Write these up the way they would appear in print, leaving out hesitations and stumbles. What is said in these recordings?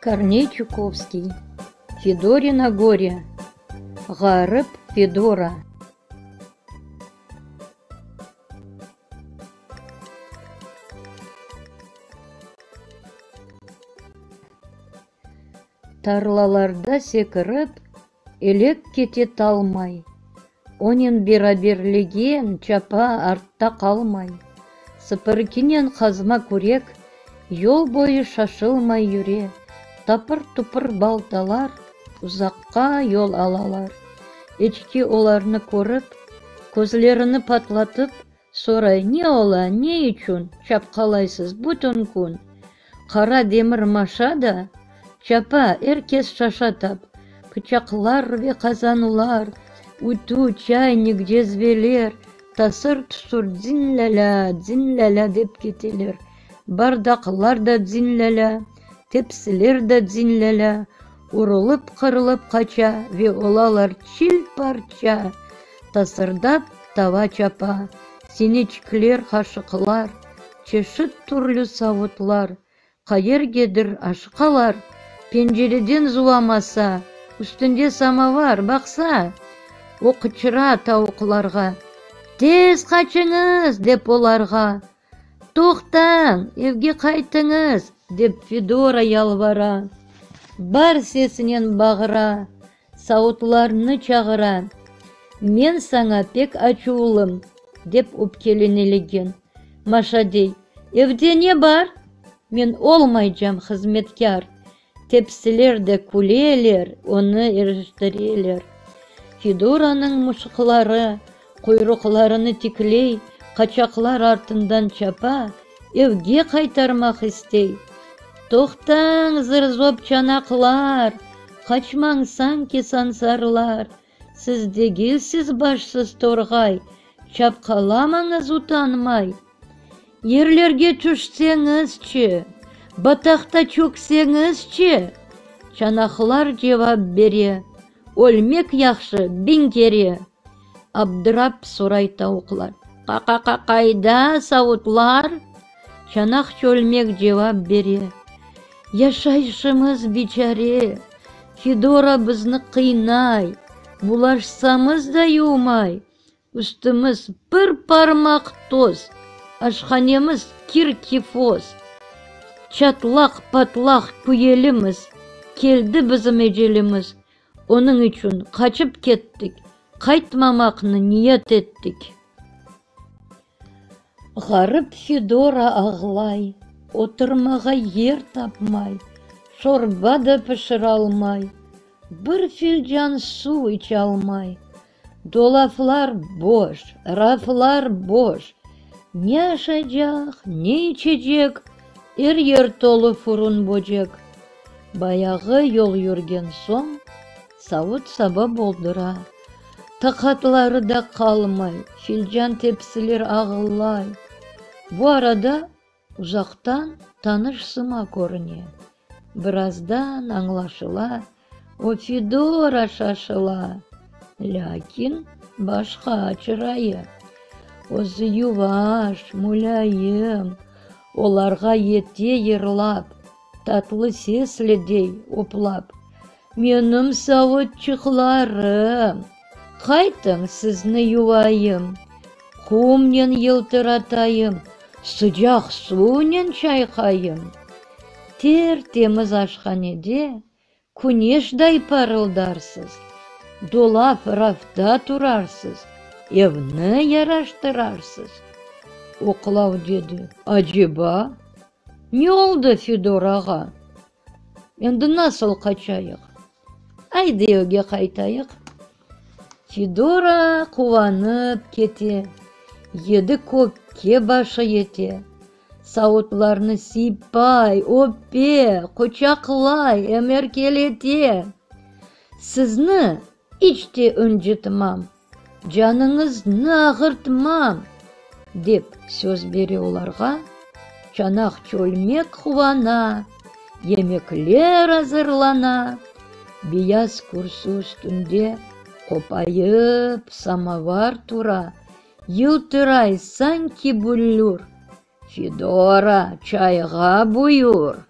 Корней Чуковский. Федорино горе. Ғарып Федора. Тарлаларда секіріп, елек кете талмай. Онен бераберлеген чапа артта қалмай. Сыпыркенен қазма көрек, ел бойы шашылмай юре. Тапыр-тупыр балталар, ұзаққа ел алалар. Ечке оларны көріп, көзлеріні патлатып, сорай, не ола, не üçün чапқалайсыз бүтін күн. Қара демір машада, чапа әркес шашатап, пычақлар ве қазанулар, үту чайник жезвелер, тасыр-тұсыр дзинляля деп кетелер. Бардақлар да дзинляля, тепсілер да дзинляля, урылып-қырылып қача, ве олалар чил парча. Тасырдап тава чапа, сенечкілер қашықлар, чешіт түрлі сауытлар, қайергедір ашқалар, пенжереден зуамаса, үстінде самавар бақса, оқычыра тауықларға. Тез қачыңыз деп оларға. Тоқтан, евге қайтыңыз деп Федора ялвара. Бар сесінен бағыра, сауытларны чағыра. Мен саңа пек ачуылым деп өпкеленелеген. Машадей, евде не бар? Мен олмайжам қызметкер. Тепсілер де күлелер, оны еріштірелер. Федораның мұшықлары, құйрықларыны тіклей, қачақлар артындан чапа, евге қайтармақ істей. Тоқтаң зырзоп чанақлар, қачмаңсан кесансарлар. Сіз дегелсіз башсыз торғай, чапқаламаңыз ұтанмай. Ерлерге түшсеңізші, батақта чөксеңізші. Чанақлар жевап бере, өлмек яқшы бенкере. Абдырап сұрай тауықлар. Қайда сауытлар? Чанақ чөлмек жевап бере. Яшайшымыз бичаре, Федора бізні қинай, булашсамыз да юмай. Үстіміз бір пармақ тоз, ашханеміз кир-кифоз. Чатлақ-патлақ күеліміз, келді бізім ежеліміз. Оның үшін қачып кеттік, қайтмамақны ниет еттік. Ғарып Федора ағылай, отырмаға ер тапмай, шорба да пішір алмай, бір филжан су іч алмай. Долафлар бош, рафлар бош, не ашажақ, не ичежек, ер толы фурун божек. Баяғы ел юрген соң, сауыт саба болдыра. Тақатлары да қалмай, филжан тепсілер ағылай. Бұ арада ұзақтан таныш сыма көріне. Біраздан аңлашыла, о Федора шашыла. Ләкин башқа чырайы. Өзі юваш, мұлайым, оларға ете ерлап, татлы сеследей оплап. Менім сауытчықларым, қайтың сізні юайым, құмнен елтіратайым, sıcak суынен чайқайым. Теміз ашханеде күнешдай парылдарсыз, долап рафта тұрарсыз, евні яраштырарсыз. Оқылау деді, ажеба, не олды Федораға? Енді насыл қачайық? Айды өге қайтайық. Федора қуанып кете, еді көкке башы ете. Сауытларны сипай, өппе, құчақлай, әмеркелете. Сізні іште үнжітмам, жаныңызны ағыртмам, деп сөз бере оларға. Чанақ чөлмек қуана, емеклер азырлана. Бияз күрсі үстінде қопайып самавар тура, елтірай санки бүллюр. Федора, чайға бұйыр.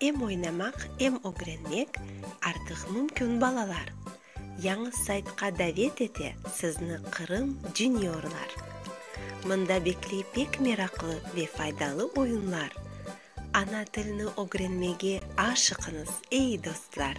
эм ойнамак, эм огренмек артык мүмкүн балалар. Яңы сайтка давет эте сизни Кырым Juniorlar. Мында бекли пек мераклы ве файдалы оюнлар. Ана тилини огренмеге ашыкыңыз, эй достлар!